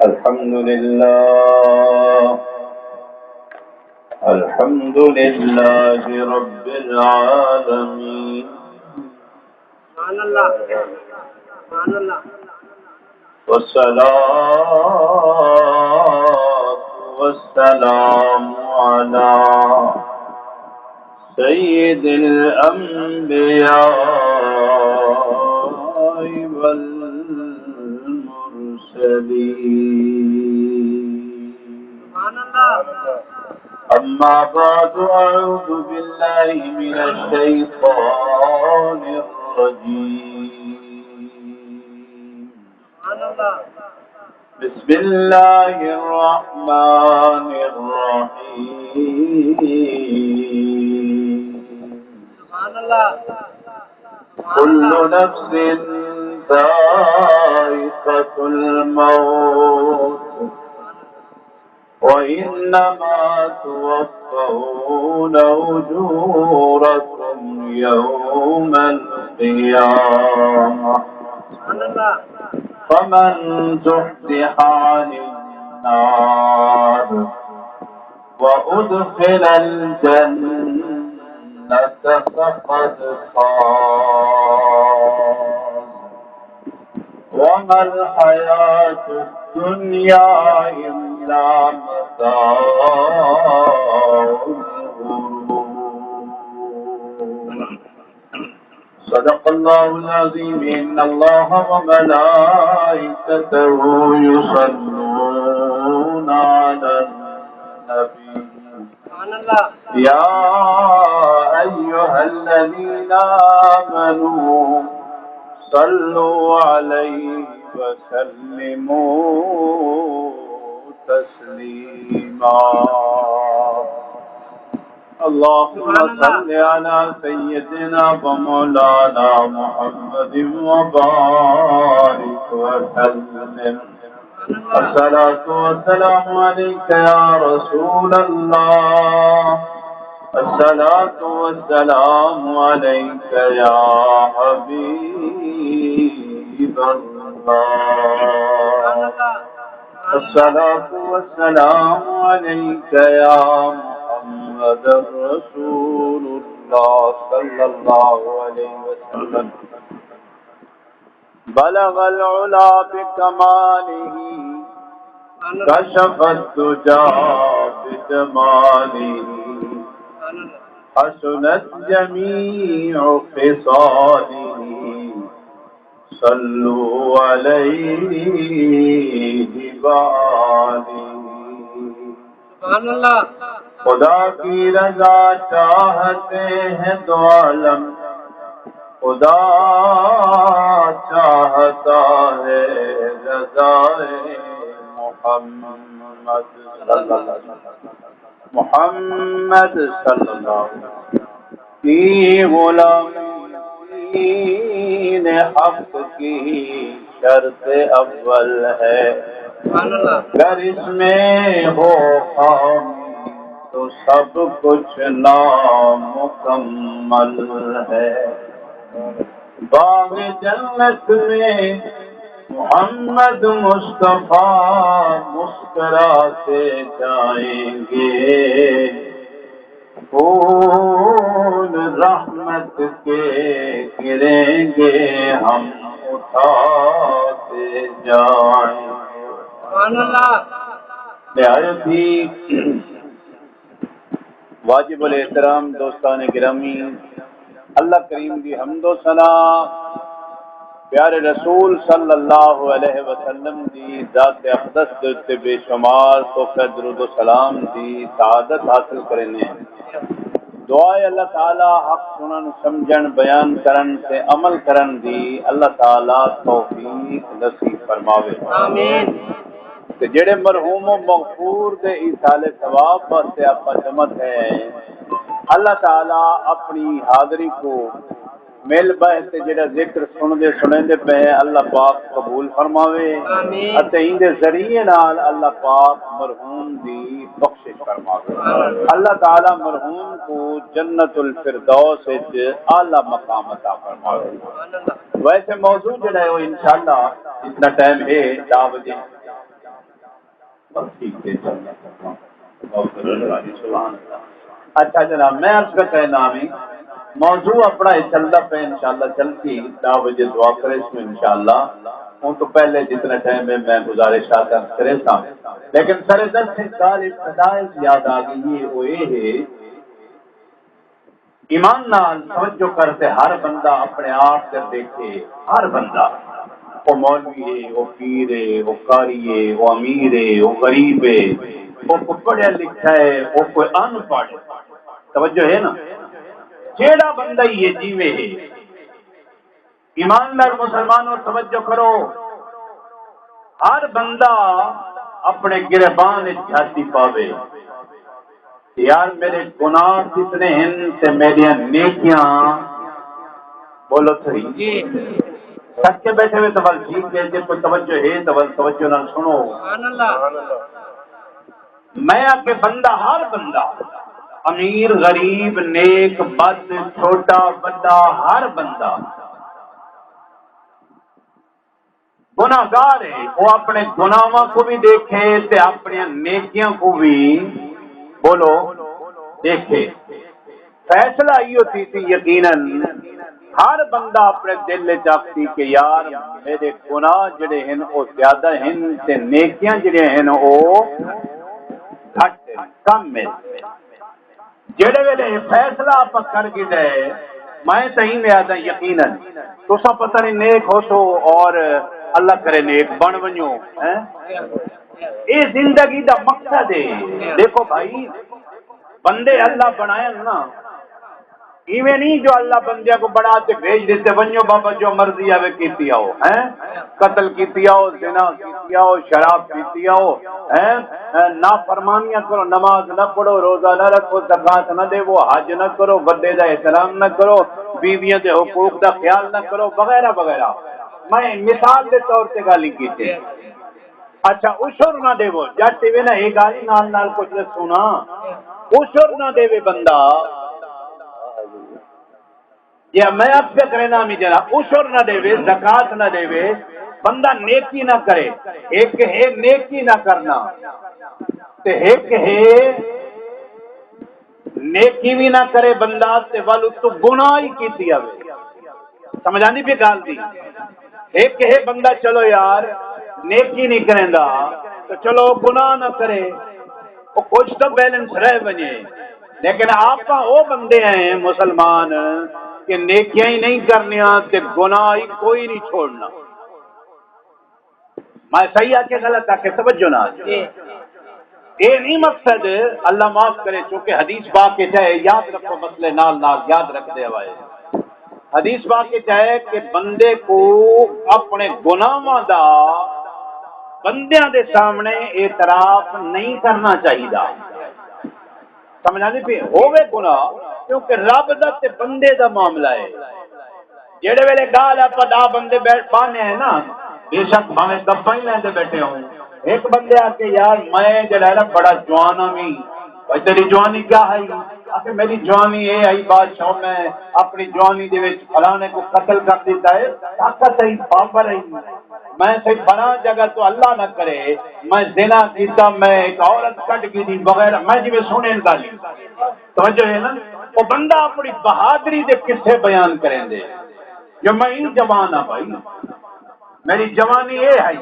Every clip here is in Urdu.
الحمد لله الحمد لله رب العالمين سبحان اللہ سبحان اللہ والصلاة والسلام على سيد الأنبياء والمرسلين سبحان اللہ أما بعد أعوذ بالله من الشيطان الرجيم سبحان اللہ بسم الله الرحمن الرحيم سبحان اللہ كل نفس ذائقة الموت وإنما توفون أجوركم يوم القيامة سبحان اللہ فمن زحزح عن النار وأدخل الجنة فقد فاز وما الحياة الدنيا إلا متاع الغرور صدق الله العظيم إن الله وملائكته يصلون على النبي سبحان اللہ يا أيها الذين آمنوا صلوا عليه وسلموا تسليما اللهم صل على سيدنا ومولانا محمد وبارك وسلم الصلاة والسلام عليك يا رسول الله الصلاة والسلام عليك يا حبيب الله الصلاة والسلام عليك يا محمد رسول الله صلى الله عليه وسلم بلغ العلا بكماله كشف الدجى بجماله حسنت جميع خصاله صلوا عليه وآله سبحان اللہ خدا کی رضا چاہتے ہیں تو عالم خدا چاہتا ہے رضا محمد صلی اللہ علیہ وسلم محمد صلی اللہ علیہ وسلم کی غلامی حق کی شرط اول ہے سبحان اللہ اگر اس میں ہو خامی تو سب کچھ نامکمل ہے باغ جنت میں محمد مصطفیٰ مسکراتے جائیں گے پھول رحمت کے گریں گے ہم اٹھاتے جائیں گے سبحان اللہ نہایت ہی واجب الاحترام دوستان گرامی اللہ کریم دی حمد و ثنا پیارے رسول صلی اللہ علیہ وسلم دی ذات اقدس دے تے بے شمار توفیق درود و سلام دی سعادت حاصل کرنے دعا ہے اللہ تعالی حق سنن سمجھن بیان کرن تے عمل کرن دی اللہ تعالی توفیق نصیب فرماوے آمین کہ جڑے مرحوم و مغفور دے ایصال ثواب واسطے آپ جمع ہے اللہ تعالی اپنی حاضری کو مل بہت جڑا ذکر سنندے پہ اللہ پاک قبول فرماوے آمین اتے ان دے ذریعے نال اللہ پاک مرحوم دی بخشش فرماوے اللہ تعالی مرحوم کو جنت الفردوس وچ اعلی مقام عطا فرماوے ویسے موضوع جڑا ہے وہ انشاءاللہ اتنا ٹائم ہے 10 بجے ٹھیک ہے اچھا جناب میں عرض کا کہنا بھی موضوع اپنا چلتا پہ انشاءاللہ چلتی 10 بجے دعا کرے اس میں انشاءاللہ ان تو پہلے جتنے ٹائم میں گزارش کرے تھا لیکن سر دس سے کال ابتدا یاد آ گئی ہے وہ یہ ہے ایمان نال توجہ کرتے ہر بندہ اپنے آپ سے دیکھے ہر بندہ وہ مولوی ہے وہ پیر ہے وہ قاری ہے وہ امیر ہے وہ غریب ہے وہ کوئی پڑھا لکھا ہے وہ کوئی ان پڑھ توجہ ہے نا جیڑا بندہ یہ جیوے ہے ایمان نال مسلمانوں توجہ کرو ہر بندہ اپنے گربان جھاتی پاوے یار میرے گناہ کتنے ہیں تے میری نیکیاں بولو صحیح سچ کے بیٹھے ہوئے تو ٹھیک ہے جب کوئی توجہ ہے تو توجہ نہ سنو میں آ کے بندہ ہر بندہ امیر غریب نیک بد چھوٹا بڑا ہر بندہ گناہگار ہے وہ اپنے گناہوں کو بھی دیکھے تے اپنی نیکیاں کو بھی بولو دیکھے فیصلہ یہ ہوتی تھی یقیناً ہر بندہ اپنے دل میں چاہتی کہ یار میرے گناہ جڑے ہیں وہ زیادہ ہیں تے نیکیاں جڑے ہیں وہ گھٹ کم ہیں جڑے ویلے فیصلہ آپ کر کے دے میں صحیح میں آتا یقیناً تو سب پتہ نہیں نیک ہو سو اور اللہ کرے نیک بن ونجو یہ زندگی دا مقصد ہے دیکھو بھائی بندے اللہ بنائے نا ایویں نہیں جو اللہ بندے کو بڑا کے بھیج دیتے ونجو بابا جو مرضی آوے کیتی آؤ قتل کیتی آؤ زنا کیتی آؤ شراب پیتی آؤ نافرمانیاں کرو نماز نہ پڑھو روزہ نہ رکھو زکات نہ دے وہ حج نہ کرو بڑے دا احترام نہ کرو بیویاں دے حقوق دا خیال نہ کرو وغیرہ وغیرہ میں مثال دے طور سے گالی کی اچھا اشر نہ دے وہ جٹ وے نا یہ گالی نال نال کچھ سنا اشر نہ دے بندہ یا میں اب سے کہنا بھی جنا اشر نہ دے زکات نہ دے بندہ نیکی نہ کرے ایک ہے نیکی نہ کرنا تے ایک ہے نیکی بھی نہ کرے بندہ تے والو تو گناہ ہی کیتی ہوے سمجھانی بھی گال دی ایک ہے بندہ چلو یار نیکی نہیں کریندا تو چلو گناہ نہ کرے وہ کچھ تو بیلنس رہ بنے لیکن آپ وہ بندے ہیں مسلمان کہ نیکیاں ہی نہیں کرنیاں تے گناہ ہی کوئی نہیں چھوڑنا میں صحیح آ کے غلط آ کے توجہ نہ یہ نہیں مقصد اللہ معاف کرے چونکہ حدیث پاک کے چاہے یاد رکھو مسئلے نال نال یاد رکھ دے ہوئے حدیث پاک کے چاہے کہ بندے کو اپنے گناہاں دا بندیاں دے سامنے اعتراف نہیں کرنا چاہیے سمجھا نہیں پی ہوے گناہ کیونکہ رب دا تے بندے دا معاملہ ہے جڑے ویلے گال اپا دا بندے بیٹھ پانے ہیں نا بے شک بھاویں دبا ہی لیندے بیٹھے ہوں ایک بندے آ کے یار میں جڑا ہے نا بڑا جوان ہوں بھائی تیری جوانی کیا ہے آخر میری جوانی یہ آئی بادشاہ میں اپنی جوانی دے وچ فلانے کو قتل کر دیتا ہے طاقت ہے پاور ہے میں صحیح بنا جگہ تو اللہ نہ کرے میں زنا کیتا میں ایک عورت کٹ کی تھی وغیرہ میں جی سونے گالی توجہ ہے نا وہ بندہ اپنی بہادری دے قصے بیان کریں دے جو میں ہی جوان ہاں بھائی میری جوانی یہ ہے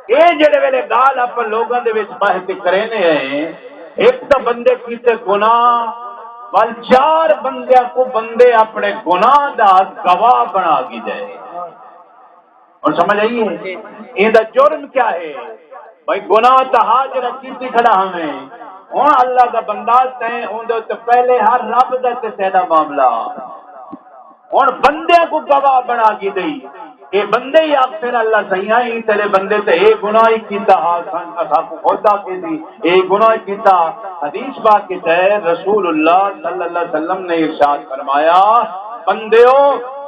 یہ جڑے ویلے گال آپ لوگوں دے وچ بحث کرینے ہیں ایک تو بندے کیتے گناہ وال چار بندیاں کو بندے اپنے گناہ دا گواہ بنا کی جائے اور سمجھ آئیے یہ دا جرم کیا ہے بھائی گناہ تا حاضر کیتی کھڑا ہمیں ہوں اللہ دا بندہ تیں ہوں تو پہلے ہر رب دا تے سیدہ معاملہ ہوں بندے کو گواہ بنا کی دئی یہ بندے ہی آپ پھر اللہ سیاں ہی تیرے بندے تے اے گناہ ہی کیتا کو خدا کی دی اے گناہ کیتا حدیث پاک کی ہے رسول اللہ صلی اللہ علیہ وسلم نے ارشاد فرمایا بندیو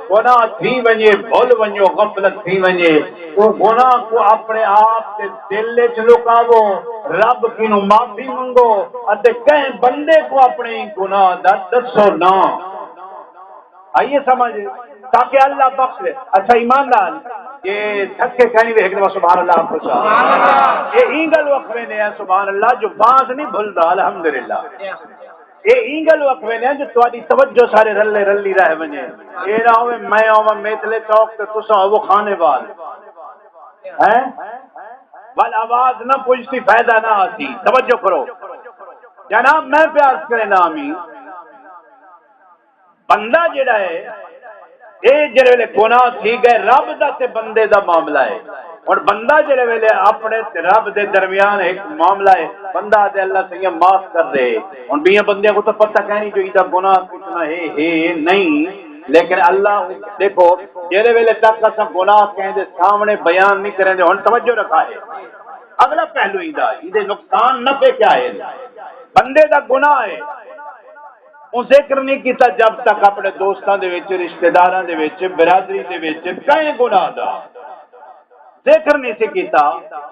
گناہ تھی ونجے بھول ونجو غفلت تھی ونجے وہ گناہ کو اپنے آپ تے دل وچ لکاو رب کی نو معافی منگو اتے کہیں بندے کو اپنے گناہ دا دسو نہ آئیے سمجھ تاکہ اللہ بخش لے اچھا ایمان لال یہ تھک کے کہیں بھی ایک دفعہ سبحان اللہ آپ کو یہ اینگل وقفے نے سبحان اللہ جو باز نہیں بھلدا الحمدللہ اے اینگل وقفے نے جو تواڈی توجہ سارے رلے رلی رہ ونجے اے نہ ہوے میں آواں میتلے چوک تے تساں وہ کھانے وال ہیں بل آواز نہ پوچھتی فائدہ نہ آتی توجہ کرو جناب میں پیار کرے نامی بندہ جڑا ہے اے جڑے ویلے گناہ تھی گئے رب دا تے بندے دا معاملہ ہے اور بندہ جڑے ویلے اپنے تے رب دے درمیان ایک معاملہ ہے بندہ دے اللہ سے معاف کر دے اور بیاں بندے کو تو پتہ کہنی جو ایدہ گناہ کتنا ہے نہیں لیکن اللہ دیکھو جڑے ویلے تک اساں گناہ کہیں دے سامنے بیان نہیں کریں دے ہن توجہ رکھا ہے اگلا پہلو ایدہ ایدے نقصان نہ پہ کیا ہے بندے دا گناہ ہے وہ ذکر نہیں کیتا جب تک اپنے دوستاں دے وچ رشتہ داراں دے وچ برادری دے وچ کہیں گناہ دا ذکر نہیں سے کیتا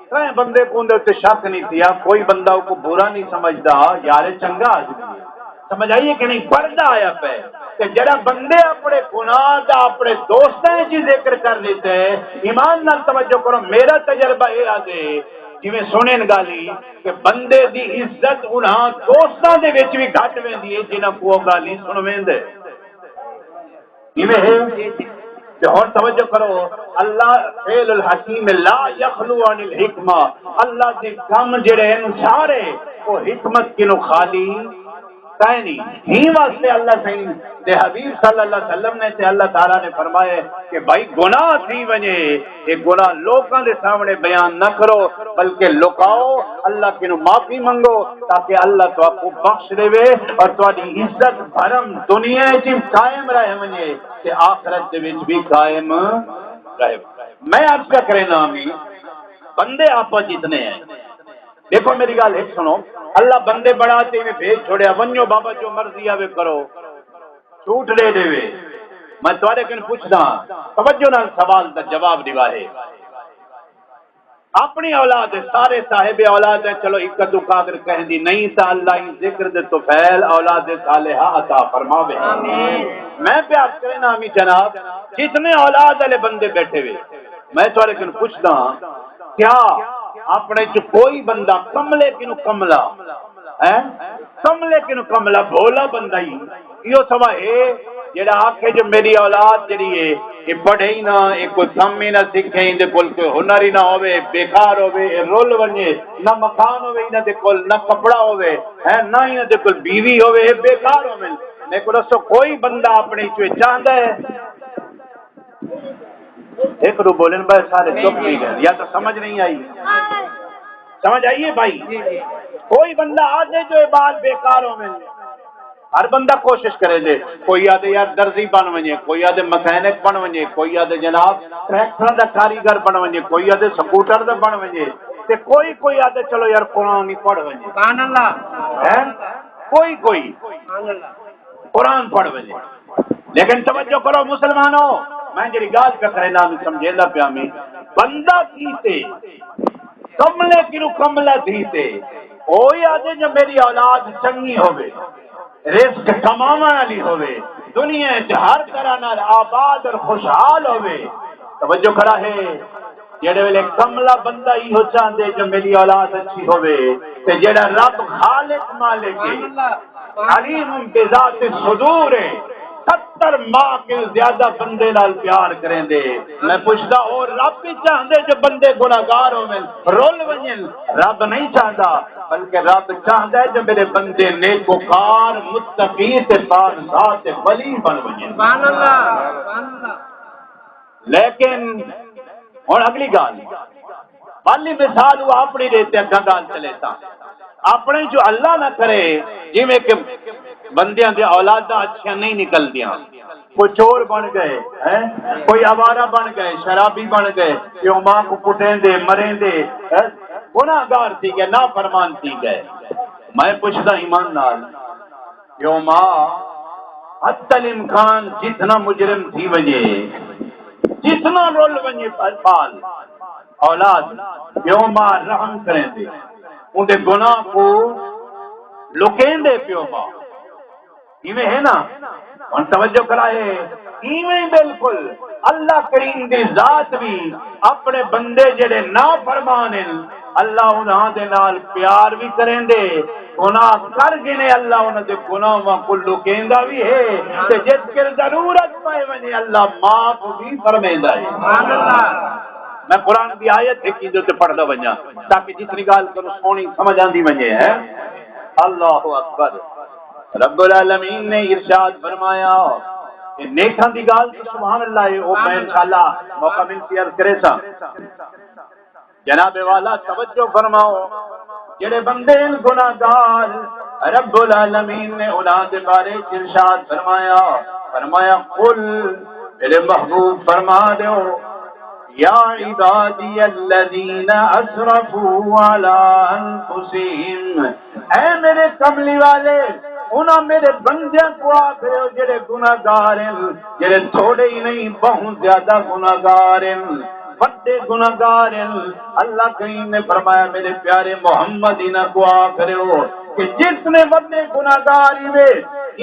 کہیں بندے کو اندر تے شک نہیں کیا کوئی بندہ کو برا نہیں سمجھدا یار چنگا سمجھ آئیے کہ نہیں پردہ آیا پہ کہ جڑا بندے اپنے گناہ دا اپنے دوستاں جی ذکر کر لیتے ہیں ایمان نال توجہ کرو میرا تجربہ یہ آدھے جویں سنن گالی کہ بندے دی عزت انہاں دوستاں دے وچ بھی گھٹ ویندی ہے جنہاں کو گالی سنویندے ایویں ہے کہ اور توجہ کرو اللہ فعل الحکیم لا یخلو عن الحکمہ اللہ دے کام جڑے ہیں سارے وہ حکمت کی نو خالی کہیں نہیں ہی واسطے اللہ صحیح دے حبیب صلی اللہ علیہ وسلم نے تے اللہ تعالیٰ نے فرمائے کہ بھائی گناہ تھی وجہ یہ گناہ لوگوں دے سامنے بیان نہ کرو بلکہ لکاؤ اللہ کی نو معافی منگو تاکہ اللہ تو آپ کو بخش دے اور تواڈی عزت بھرم دنیا چ قائم رہے وجہ کہ آخرت دے وچ بھی قائم رہے میں عرض کیا کرے نامی بندے آپ جتنے ہیں دیکھو میری گل ایک سنو اللہ بندے بڑھاتے میں بھیج چھوڑیا ونجو بابا جو مرضی آوے کرو چھوٹ دے دے وے میں تمہارے کن پوچھدا توجہ نال سوال دا جواب دیوا ہے اپنی اولاد سارے صاحب اولاد ہیں چلو ایک دو قادر کہہ دی نہیں تا اللہ ہی ذکر دے تو فعل اولاد صالحہ عطا فرماوے آمین میں پیار کرے نامی جناب جتنے اولاد والے بندے بیٹھے ہوئے میں تمہارے کن پوچھدا کیا اپنے جو کوئی بندہ کملے کنو کملا ہے کملے کنو کملا بھولا بندہ ہی یہ سوا ہے جڑا آکھے جو میری اولاد جڑی ہے یہ پڑھے ہی نہ یہ کوئی کم ہی نہ سکھے ہی دے کول کوئی ہنر ہی نہ ہوئے بیکار ہوئے رول ونجے نہ مکان ہوئے ہی نہ دے کول نہ کپڑا ہوئے ہے نہ ہی نہ دے کول بیوی ہوئے بیکار ہوئے لیکن رسو کوئی بندہ اپنے چوئے چاہتا ہے ایک رو بولن بھائی سارے چپ نہیں گئے یا تو سمجھ نہیں آئی سمجھ آئیے بھائی کوئی بندہ آدھے جو بات بیکار ہو میں ہر بندہ کوشش کرے دے کوئی آدھے یار درزی بن ونجے کوئی آدھے مکینک بن ونجے کوئی آدھے جناب ٹریکٹر دا کاریگر بن ونجے کوئی آدھے سکوٹر دا بن ونجے تے کوئی آدھے چلو یار قرآن ہی پڑھ ونجے سبحان اللہ ہے کوئی سبحان اللہ قرآن پڑھ ونجے لیکن توجہ کرو مسلمانوں میں جی گال کا کرے نام سمجھے دا پیامی بندہ کیتے کملے کنو کملہ دیتے کوئی آدھے جو میری اولاد چنگی ہوئے رزق کمانا علی ہوئے دنیا ہر طرح نال آباد اور خوشحال ہوئے توجہ کرا ہے جڑے ویلے کملہ بندہ ہی ہو چاندے جو میری اولاد اچھی ہوئے تے جڑا رب خالق مالک علیم بذات الصدور 70 ماہ کے زیادہ بندے نال پیار کریں دے میں پوچھتا اور رب بھی چاہتے جو بندے گناہگار ہوئے رول ونجن رب نہیں چاہتا بلکہ رب چاہتا ہے جو میرے بندے نیکوکار متقی تے پاکزاد ولی بن ونجن سبحان اللہ لیکن اور اگلی گال والی مثال وہ اپنی دیتے اگا گال چلے تا اپنے جو اللہ نہ کرے جی میں کہ بندیاں دے اولاداں اچھیاں نہیں نکل دیاں کوئی چور بن گئے کوئی آوارہ بن گئے شرابی بن گئے کہ ماں کو پٹیں دے مریں دے گناہگار تھی گئے نافرمان تھی گئے میں پوچھتا ایمان نال کہ ماں حتی الامکان جتنا مجرم تھی وجہ جتنا رول ونجے پال اولاد پیو ماں رحم کریں دے ان دے گناہ کو لکیں دے پیو ماں ایویں ہے نا اور توجہ کرائے ایویں بالکل اللہ کریم دی ذات بھی اپنے بندے جڑے نافرمان ہیں اللہ انہاں دے نال پیار بھی کریں دے، گناہ کر گنے اللہ انہاں دے گناہاں کو لکیندا بھی ہے تے جس کے ضرورت پے ونجے اللہ معاف بھی فرمیندا ہے۔ سبحان اللہ۔ میں قرآن کی آیت ہے کہ جو تے پڑھدا ونجا تاکہ جتنی گال کرو سونی سمجھ آندی ونجے ہے۔ اللہ اکبر۔ رب العالمین نے ارشاد فرمایا کہ نیکاں دی گال تو سبحان اللہ ہے، او میں انشاءاللہ موقع ملتی عرض کرے سا۔ جناب والا توجہ فرماؤ، جڑے بندے گناہگار رب العالمین نے انہاں دے بارے ارشاد فرمایا قل میرے محبوب فرما دیو یا عبادی الذین اسرفوا علی انفسہم، اے میرے کملی والے انہاں میرے بندیاں کو آخرے ہو جڑے گناہگار ہیں، جڑے تھوڑے ہی نہیں بہت زیادہ گناہگار ہیں، بڑے گناہگار ہیں۔ اللہ کریم نے فرمایا میرے پیارے محمد انہاں کو آخرے ہو کہ جس نے بڑے گناہگار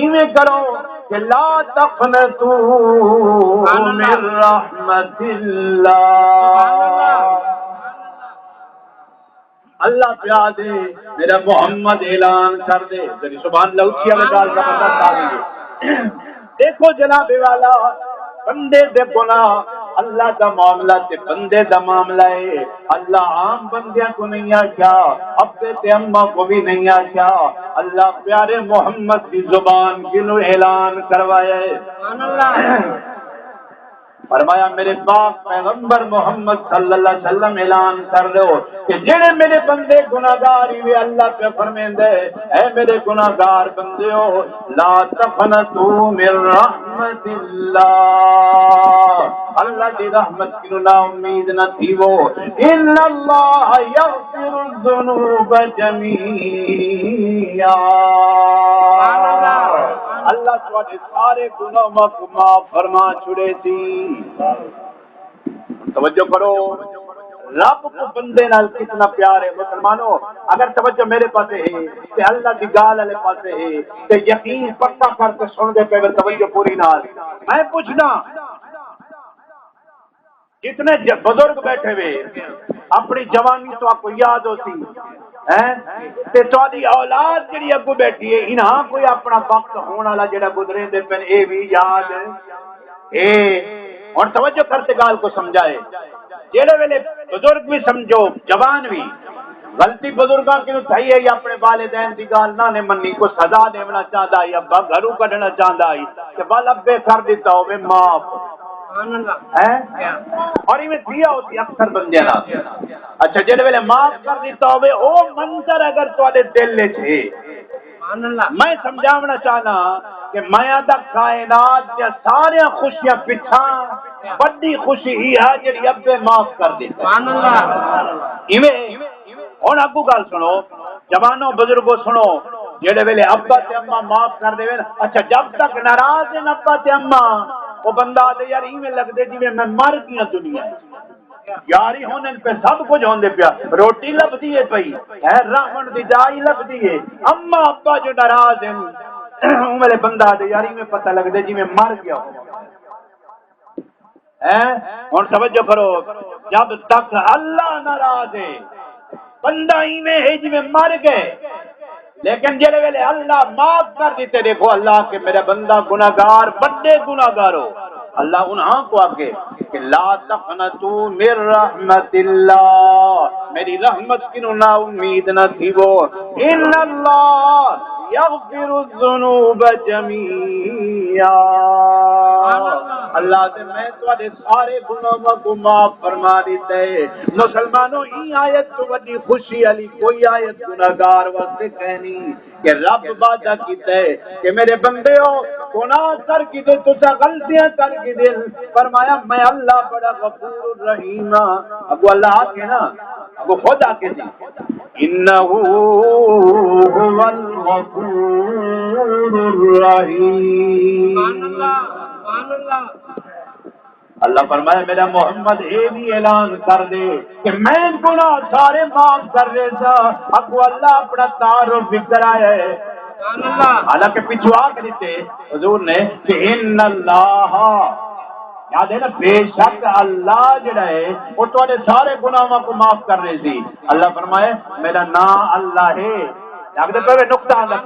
ایویں کرو کہ لا تقنطوا من رحمت اللہ۔ اللہ پیار دے میرا محمد اعلان کر دے، سبحان اللہ اچھی آواز کا پتہ چاہیے۔ دیکھو جناب والا بندے دے گناہ اللہ دا معاملہ تے بندے دا معاملہ ہے۔ اللہ عام بندیاں کو نہیں آکھیا، ابے تے اماں کو بھی نہیں آکھیا، اللہ پیارے محمد کی زبان کنو اعلان کروایا ہے۔ سبحان اللہ۔ فرمایا میرے پاک پیغمبر محمد صلی اللہ علیہ وسلم اعلان کر دو کہ جڑے میرے بندے گناہگار ہوئے اللہ پہ فرمیندے اے میرے گناہگار بندیو لا تقنطوا من رحمت اللہ، اللہ دی رحمت کی نا امید نہ تھیو، ان اللہ یغفر الذنوب جميعا، اللہ تواڈے سارے گناہاں کو معاف فرما چھڑے سی۔ توجہ کرو رب کو بندے نال کتنا پیار ہے مسلمانوں۔ اگر توجہ میرے پاس ہے تے اللہ دی گال والے پاس ہے تے یقین پکا کر کے سن دے پے توجہ پوری نال۔ میں پوچھنا جتنے بزرگ بیٹھے ہوئے اپنی جوانی تو آپ کو یاد ہوتی تے تواڈی اولاد جڑی اگوں بیٹھی ہے انہاں کوئی اپنا وقت ہونے والا جڑا گزرے دے پن اے بھی یاد اے اور توجہ کرتے گال کو سمجھائے جڑے ویلے بزرگ بھی سمجھو جوان بھی غلطی بزرگاں کی تھئی ہے یا اپنے والدین دی گال نہ نے منی کو سزا دینا چاہتا ہے ابا گھروں کڈنا چاہتا ہے کہ بل ابے کر دیتا ہوے معاف اور یہ دیا ہوتی اکثر بندے نا۔ اچھا جڑے ویلے معاف کر دیتا ہوے او منظر اگر تواڈے دل وچ ہے میں سمجھاونا چاہنا کہ مایا دا کائنات دے سارے خوشیاں پچھا بڑی خوشی ہی ہے جڑی ابے معاف کر دیتا۔ سبحان اللہ۔ ایویں ہن اگوں گل سنو جوانوں بزرگوں سنو جڑے ویلے ابا تے اماں معاف کر دے اچھا جب تک ناراض ہیں ابا تے اماں وہ بندہ آدھے یار ایویں لگدے جویں میں مر گیا دنیا یاری ہونے پہ سب کچھ ہوندے پیا روٹی لبدی ہے پئی ہے رحمن دی جائی لبدی ہے اما ابا جو ناراض ہیں او میرے بندہ آدھے یار ایویں پتہ لگدے جویں مر گیا ہن توجہ کرو جب تک اللہ ناراض ہے بندہ ایویں ہے جویں مر گئے لیکن جڑے ویلے اللہ معاف کر دیتے دیکھو اللہ کے میرا بندہ گناہگار بڑے گناہگار ہو اللہ انہاں کو آگے کہ لا تقنطوا من رحمت اللہ میری رحمت کی نا امید نہ تھی وہ ان اللہ یغفر الذنوب جميعا اللہ سے میں تواڈے سارے گناہاں کو معاف فرما دیتا ہے۔ مسلمانوں ہی آیت تو بڑی خوشی علی کوئی آیت گناہگار واسطے کہنی کہ رب وعدہ کیتا ہے کہ میرے بندیو گناہ کر کی تو تسا غلطیاں کر کی دل فرمایا میں اللہ بڑا غفور الرحیم ابو اللہ کے نا ابو خود آ کے جی انہو هو الغفور الرحیم اللہ فرمایا میرا محمد یہ بھی اعلان کر دے کہ میں گناہ سارے معاف کر دے سا ابو اللہ اپنا تعارف بھی کرایا ہے حالانکہ پچھوا کے دیتے حضور نے کہ ان اللہ یاد ہے نا، بے شک اللہ جڑا ہے وہ تمہارے سارے گناہوں کو معاف کر رہی تھی. اللہ فرمائے میرا نام اللہ ہے. جاگتے پہ نقطہ آدھا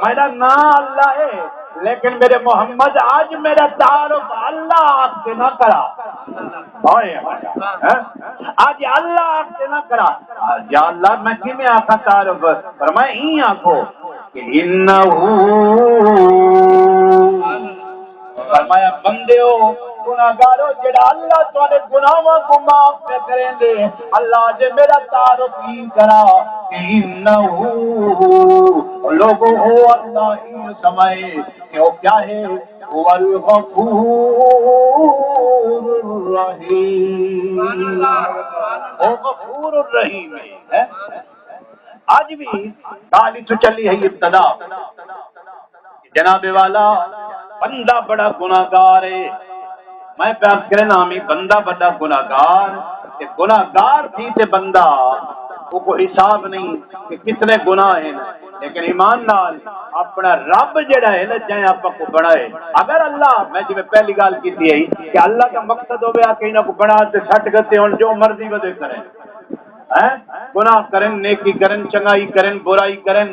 میرا نام اللہ ہے، لیکن میرے محمد آج میرا تعارف اللہ آپ سے نہ کرا. آج اللہ آپ سے نہ کرا. یا اللہ میں کی میں آخا تعارف فرمائے ہی آنکھو کہ انہو، فرمایا بندے ہو گناہگارو جڑا اللہ تمہارے گناہوں کو معاف نہ کریں دے. اللہ جے میرا تعارف ہی کرا کہ انہو، لوگوں ہو اللہ ہی سمائے کہ وہ کیا ہے، هو الغفور الرحیم، وہ غفور الرحیم ہے. آج بھی گالی تو چلی ہے ابتدا جناب والا بندہ بڑا گناہگار ہے. میں پیار کرے نامی بندہ بڑا گناہگار، گناہگار تھی تے بندہ وہ کو حساب نہیں کہ کتنے گناہ ہیں، لیکن ایمان نال اپنا رب جڑا ہے نا جائیں آپ کو بڑھائے. اگر اللہ، میں جی میں پہلی گال کی تھی کہ اللہ کا مقصد ہو گیا کہ انہوں کو بڑھا تے چھٹ گتے ہوں جو مرضی ودے کریں، گناہ کریں، نیکی کریں، چنگائی کریں، برائی کریں،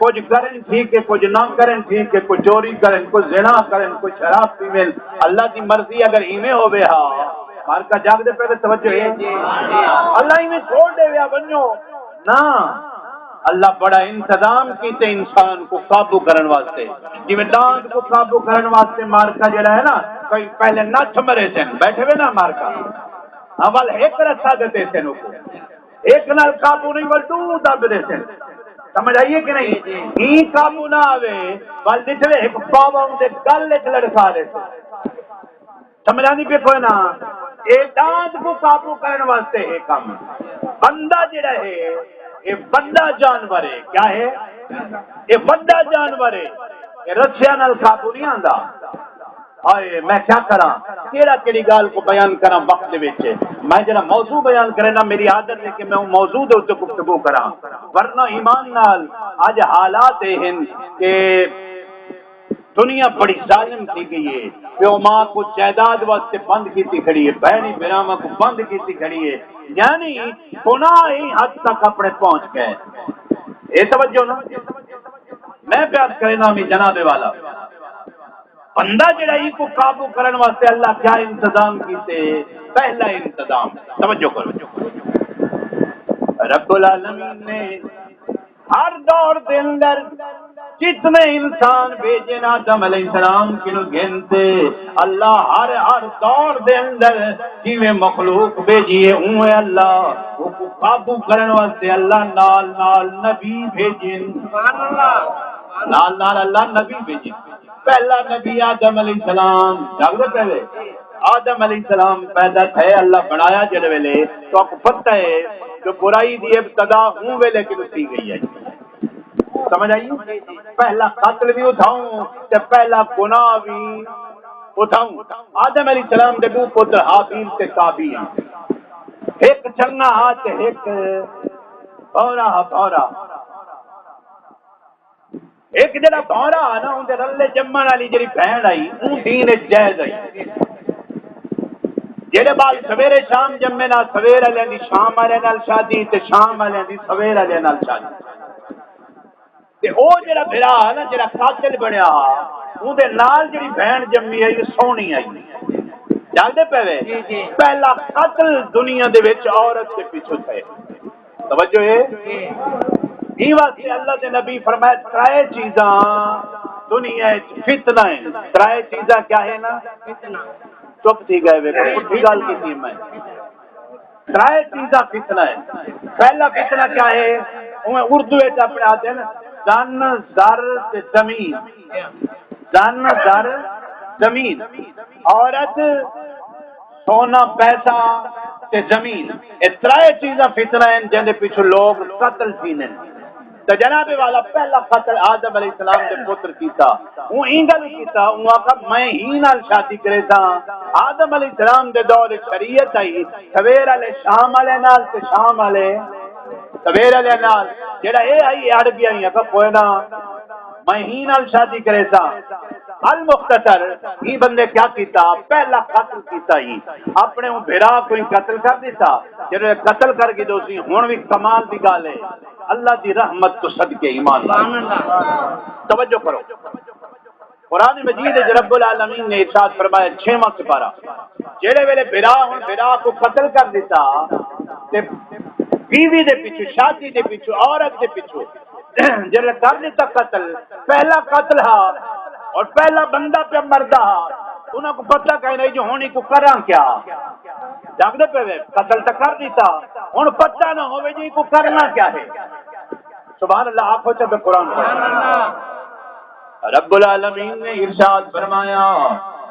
کچھ کریں ٹھیک ہے، کچھ نہ کریں ٹھیک ہے، کچھ چوری کریں، کچھ زنا کریں، کچھ شراب پیویں. اللہ کی مرضی اگر ایویں ہوے ہاں مار کا جاگ دے پہلے توجہ ہے اللہ ایویں چھوڑ دے ویا بنو نہ. اللہ بڑا انتظام کیتے انسان کو قابو کرن واسطے. جی میں ڈانٹ کو قابو کرن واسطے مارکا جڑا ہے نا، کوئی پہلے نچ مرے تھے بیٹھے ہوئے نا مارکا اول ایک رسا دیتے تھے نو کو ایک نال قابو نہیں بل دو دب دیتے. سمجھ آئیے کہ نہیں؟ ہی قابو نہ آوے بل دکھلے ایک پاوا دے گل ایک لڑکا دیتے. سمجھ آنی پہ کوئی نا اے ڈانٹ کو قابو کرن واسطے ہے کام. بندہ جڑا ہے یہ بندہ جانور ہے. کیا ہے؟ یہ بندہ جانور ہے. یہ رسیاں نال قابو نہیں آندا. آئے میں کیا کراں کیڑا کیڑی گال کو بیان کراں وقت دے وچ. میں جڑا موضوع بیان کرے نا میری عادت ہے کہ میں وہ موضوع دے اوپر گفتگو کراں، ورنہ ایمان نال اج حالات ہیں کہ دنیا بڑی ظالم تھی گئی ہے. پیو ماں کو جائیداد واسطے بند کیتی کھڑی ہے، بہنی براواں کو بند کیتی کھڑی ہے، یعنی گناہ ہی حد تک اپنے پہنچ گئے. اے توجہ نا، میں پیار کرے نا می جناب والا بندہ جڑا ہی کو قابو کرن واسطے اللہ کیا انتظام کیتے. پہلا انتظام توجہ کرو، رب العالمین نے ہر دور دے اندر جتنے انسان بھیجے نا آدم علیہ السلام کنو گنتے اللہ ہر دور دے اندر جویں مخلوق بھیجیے اوے اللہ وہ کو قابو کرن واسطے اللہ نال نال نبی بھیجے. سبحان اللہ. نال نال اللہ نبی بھیجے. پہلا نبی آدم علیہ السلام جاگتے پہلے آدم علیہ السلام پیدا تھے اللہ بنایا جڑ ویلے تو آپ کو پتہ ہے جو برائی دی ابتدا ہوں ویلے کی کی گئی ہے. سمجھ آئی؟ پہلا قتل بھی اٹھاؤں تے پہلا گناہ بھی اٹھاؤں. آدم علیہ السلام دے دو پتر حابیل تے قابیل، ایک چنگا ہاتھ ایک بورا. ایک جڑا بورا نا اون دے رلے جمن والی جڑی بہن آئی اون دین جائز آئی. جڑے بال سویرے شام جمے نا سویر والے دی شام والے نال شادی تے شام والے دی سویر والے نال شادی. تے او جڑا بھرا نا جڑا قاتل بنیا اون دے نال جڑی بہن جمی آئی سونی آئی. جانتے پہلے پہلا قتل دنیا دے وچ عورت دے پیچھے تھے. توجہ ہے یہ واسطے اللہ دے نبی فرمائے ترائے چیزاں دنیا فتنہ ہیں. ترائے چیزاں کیا ہے نا فتنہ. چپ تھی گئے پٹھی گال کی تھی میں. ترائے چیزاں فتنہ ہے. پہلا فتنہ کیا ہے اردو وچ اپنے آتے ہیں دن زر تے زمین. دن زر زمین، عورت سونا پیسہ تے زمین. یہ ترائے چیزاں فتنہ ہیں جن دے پیچھے لوگ قتل تھینے. تو جناب والا پہلا قتل آدم علیہ السلام دے پتر کیتا. وہ اینگل کیتا وہ آقا میں ہی نال شادی کرے تھا. آدم علیہ السلام دے دور شریعت آئی سویر والے شام والے نال تے شام والے سویر والے نال. جڑا اے آئی اڑ گیا آقا کوئی نہ میں ہی نال شادی کرے تھا. المختصر یہ بندے کیا کیتا پہلا قتل کیتا ہی اپنے بھرا کوئی قتل کر دیتا جنہوں نے قتل کر کے دوسری ہون بھی کمال دی گال ہے اللہ دی رحمت تو صدقے ایمان توجہ کرو قرآن مجید رب العالمین نے ارشاد فرمایا 6واں سپارہ جڑے ویلے بھرا کو قتل کر دیتا تے بیوی دے پیچھے شادی دے پیچھے عورت دے پیچھے جڑے کر دیتا قتل پہلا قتل ہا اور پہلا بندہ پہ مردہ ہا انہوں کو پتہ کہیں نہیں جو ہونی کو کراں کیا جاگدے پہ قتل تو کر دیتا ہن پتہ نہ ہوئے جی کو کرنا کیا ہے سبحان اللہ آنکھوں سے قرآن رب العالمین نے ارشاد فرمایا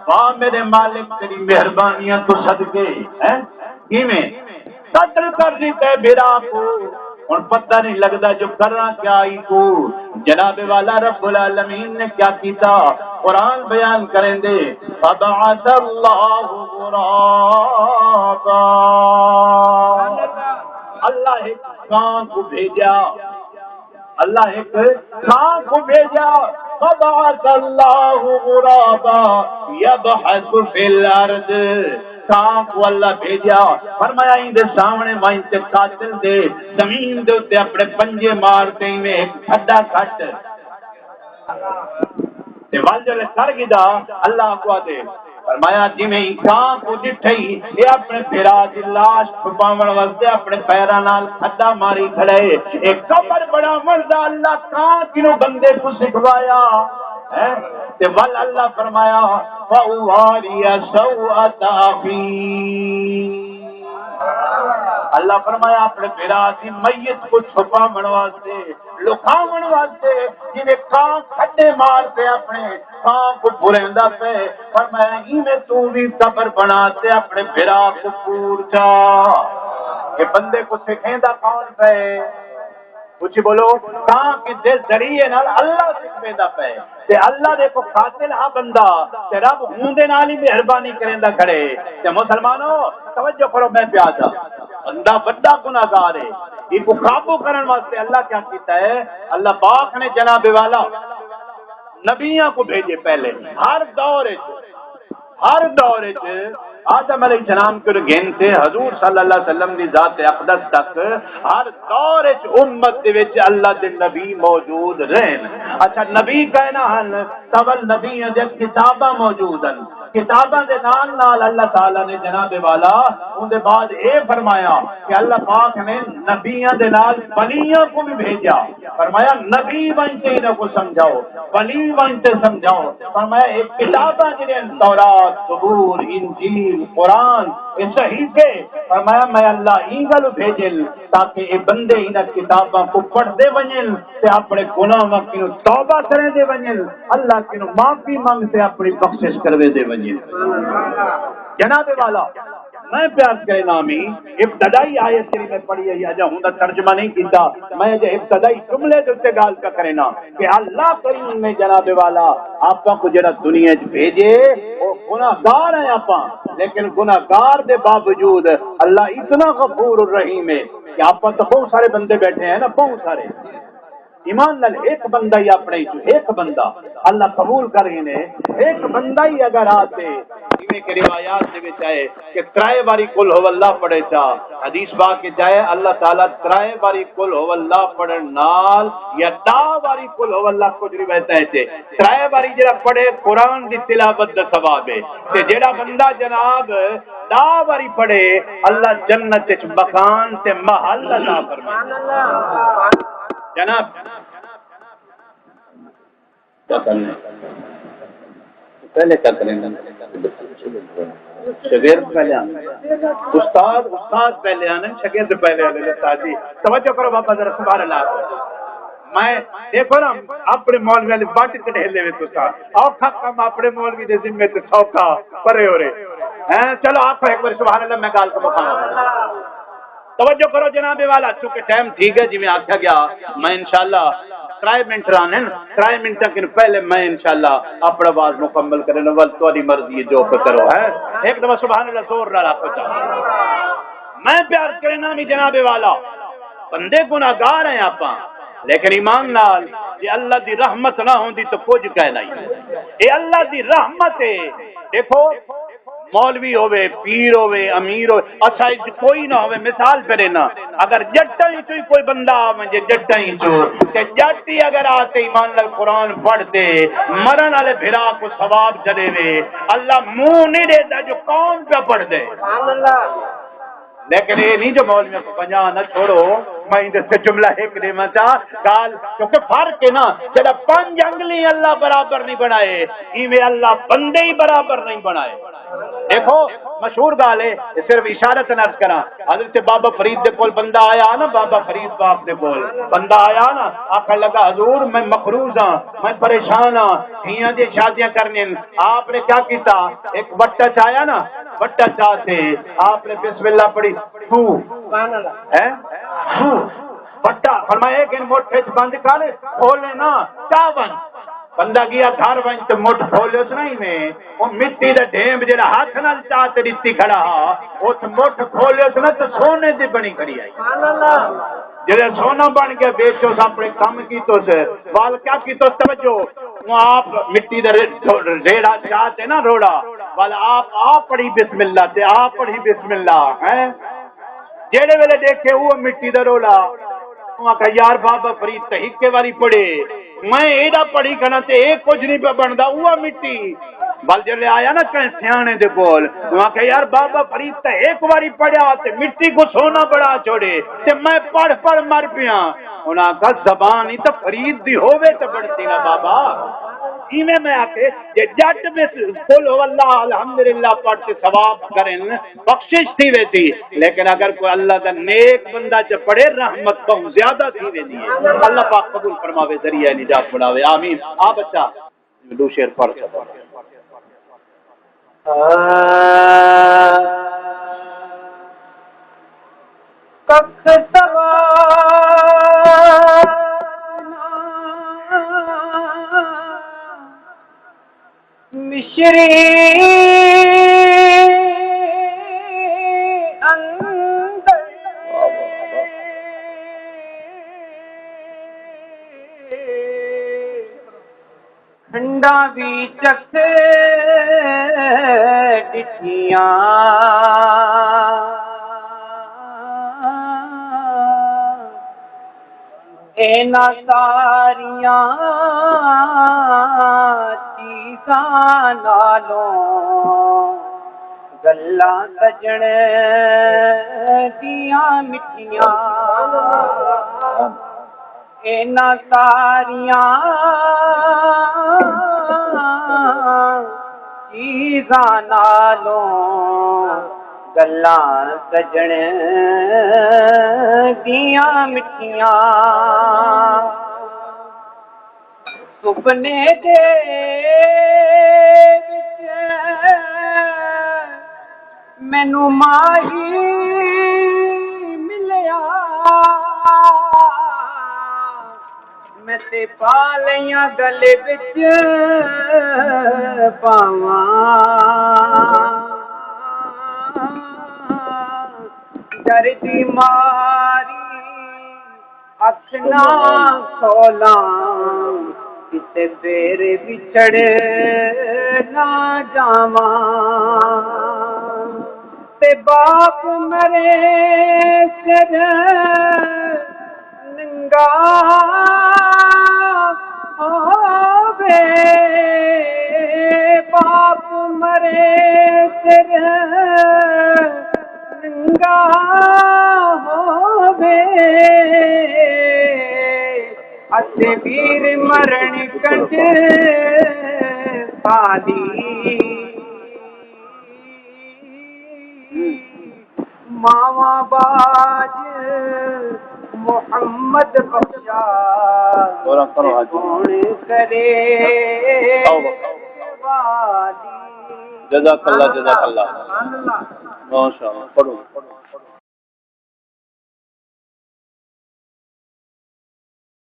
واہ میرے مالک تیری مہربانیاں تو صدقے ہیں کیویں قتل کر دیتا ہے بھرا کو اور پتہ نہیں لگتا جو کرنا کیا ہی کو جناب والا رب العالمین نے کیا کیتا قرآن بیان کریں دے فبعث اللہ غرابا اللہ ایک کان کو بھیجا اللہ ایک کان کو بھیجا فبعث اللہ غرابا یبحث فی الارض کان کو اللہ بھیجا فرمایا اندے سامنے وائن تے قاتل دے زمین دے اتے اپنے پنجے مارتے میں ایک کھڈا کھٹ تے والجل کر گدا اللہ کو دے فرمایا جی میں کان کو ڈٹھئی یہ اپنے بھرا دی لاش چھپاون واسطے اپنے پیراں نال کھڈا ماری کھڑے ایک قبر بڑا مردا اللہ کان کینو بندے کو سکھوایا تے ول اللہ فرمایا فَأُوَارِيَ سَوْءَةَ أَخِيهِ اللہ فرمایا اپنے بھرا دی میت کو چھپاون واسطے لکاون واسطے جنہیں کان کھڈے مارتے اپنے کان کو پھریندا پے فرمایا ایویں تو بھی قبر بناتے اپنے بھرا کو پور جا کہ بندے کو سکھیندا کون پے کچھ بولو کہاں کہ دے ذریعے نال اللہ سکھویندا پے تے اللہ دے کو قاتل ہا بندہ تے رب ہوندے نال ہی مہربانی کریندا کھڑے تے مسلمانوں توجہ کرو میں پیاسا بندہ بڑا گناہگار ہے ان کو قابو کرنے واسطے اللہ کیا کیتا ہے اللہ پاک نے جناب والا نبیوں کو بھیجے پہلے ہر دور آدم علیہ السلام کے گھن سے حضور صلی اللہ علیہ وسلم دی ذات اقدس تک ہر دور امت دے وچ اللہ دے نبی موجود رہن اچھا نبی کہنا ہن تول نبی دے کتاباں موجود ہیں کتاباں دے نال اللہ تعالی نے جناب والا ان دے بعد اے فرمایا کہ اللہ پاک نے نبیوں دے نال ولیوں کو بھی بھیجا فرمایا نبی بنتے انہاں کو سمجھاؤ ولی بنتے سمجھاؤ فرمایا ایک کتاباں جنہیں تورات زبور انجیل قرآن یہ صحیفے فرمایا میں اللہ این گل بھیجل تاکہ یہ بندے انہاں کتاباں کو پڑھ دے ونجل تے اپنے گناہاں کینو توبہ کرے دے ونجل اللہ کینو معافی مانگتے اپنی بخشش کروے دے ونجل جناب والا میں پیار کرے نامی ابتدائی آیت تیری میں پڑھی ہے یا ہوں ترجمہ نہیں کیتا میں جو ابتدائی جملے دوستے گال کا کرے نا کہ اللہ کریم نے جناب والا آپ کو جڑا دنیا بھیجے وہ گناہگار ہیں آپ لیکن گناہگار دے باوجود اللہ اتنا غفور الرحیم ہے کہ آپ تو بہت سارے بندے بیٹھے ہیں نا بہت سارے ایمان لال ایک بندہ ہی اپنے ایک بندہ اللہ قبول کریں ایک بندہ ہی اگر آتے ایویں کہ روایات دے وچ آئے کہ ترائے باری کل ہو اللہ پڑھے چا حدیث پاک کے جائے اللہ تعالیٰ ترائے باری کل ہو اللہ پڑھن نال یا دا باری کل ہو اللہ کچھ روایت ہے ترائے باری جڑا پڑھے قرآن دی تلاوت دا ثواب ہے تے جڑا بندہ جناب دا باری پڑھے اللہ جنت وچ مکان تے محل عطا فرمائے جناب کیا کرنا پہلے کیا کریں شاگرد پہلے آنے استاد پہلے آنے شاگرد پہلے آنے استاد جی توجہ کرو بابا ذرا سبحان اللہ میں دیکھو نا اپنے مولوی والے باٹی تے ڈھیلے میں تو تھا اوکھا کم اپنے مولوی دے ذمے تے سوکھا پرے ہو رہے چلو آپ ایک بار سبحان اللہ میں گال کو بخانا توجہ کرو جناب والا چونکہ ٹائم ٹھیک ہے جی میں آکھا گیا میں انشاءاللہ 3 منٹ رانے 3 منٹ تک پہلے میں انشاءاللہ اپنا باز مکمل کرنے ول تہاڈی مرضی جو کرو ہے ایک دفعہ سبحان اللہ زور نال آکھو چاہو میں پیار کرنا بھی جناب والا بندے گناہگار ہیں آپاں لیکن ایمان نال یہ اللہ دی رحمت نہ ہوندی تو کچھ کہنا ہی یہ اللہ دی رحمت ہے دیکھو مولوی ہوئے پیر ہوئے امیر ہوئے اچھا کوئی نہ ہوئے مثال پہ نا اگر جٹا ہی تو کوئی بندہ مجھے جٹا ہی تو کہ جٹی اگر آتے ایمان نال قرآن پڑھ دے مرن والے بھرا کو ثواب چلے وے اللہ منہ نہیں دیتا جو قوم پہ پڑھ دے سبحان اللہ لیکن یہ نہیں جو مولویوں کو 50 نہ چھوڑو میں ان سے جملہ ایک دے مچا گال کیونکہ فرق ہے نا جڑا 5 انگلی اللہ برابر نہیں بنائے ایویں اللہ بندے ہی برابر نہیں بنائے دیکھو مشہور گال ہے صرف اشارت نرد کرا حضرت بابا فرید دے کول بندہ آیا نا بابا فرید باپ دے کول بندہ آیا نا آخر لگا حضور میں مقروض ہاں میں پریشان ہاں دھیاں دی شادیاں کرنی آپ نے کیا کیتا ایک وٹا چایا نا وٹا چاہتے آپ نے بسم اللہ پڑھی سبحان اللہ وٹا فرمایا کہ موٹے بند کر کھولے نا چاہ بند بندہ گیا گھر ون تو مٹھ کھولے اس نہیں میں وہ مٹی دا ڈھیم جڑا ہاتھ نال چاہ تے دتی کھڑا اس مٹھ کھولے اس نہ تو سونے دی بنی کھڑی آئی سبحان اللہ جڑا سونا بن گیا بیچو اپنے کام کیتو سے وال کیا کیتو توجہ وہ آپ مٹی دا ریڑا چاہتے نا روڑا والا آپ پڑھی بسم اللہ تے آپ پڑھی بسم اللہ ہیں جیڑے ویلے دیکھے وہ مٹی دا روڑا وہ کہا یار بابا فرید تحقے والی پڑھے میں ایڈا پڑھی کھنا تے ایک کچھ نہیں پہ بندا وہ مٹی بل جلے آیا نا کہیں سیانے دے بول وہاں کہ یار بابا فرید تے ایک باری پڑھیا تے مٹی کو سونا بڑا چھوڑے تے میں پڑھ مر پیا انہاں کا زبان ہی تو فرید دی ہووے تے بڑھتی نا بابا ایویں میں آکے کہ جٹ میں قل ہو اللہ الحمدللہ پڑھتے ثواب کریں بخشش تھی ویتی لیکن اگر کوئی اللہ دا نیک بندہ چ پڑھے رحمت بہت زیادہ تھی ویتی ہے اللہ پاک قبول فرماوے ذریعہ نجات بناوے آمین آپ اچھا دو شعر پڑھ سکتا کخ سوا مشری اندر ٹھنڈا بھی چکھ ڈٹھیاں اینا ساریاں چیزاں نالوں گلاں سجن دیاں مٹھیاں اینا ساریاں چیزاں نالوں گلاں سجن دیاں مٹھیاں سپنے دے مینوں ماہی ملیا میں تے پا لیاں گلے وچ پاواں ڈر دی ماری اکھ نہ کھولاں کتے پیر بچھڑ نہ جاواں تے باپ مرے سر ننگا ہووے باپ مرے سر ننگا ہووے اتے ویر مرن کنڈ پالی ماواں باج محمد بخشا کون کرے جزاک اللہ ماشاء اللہ پڑھو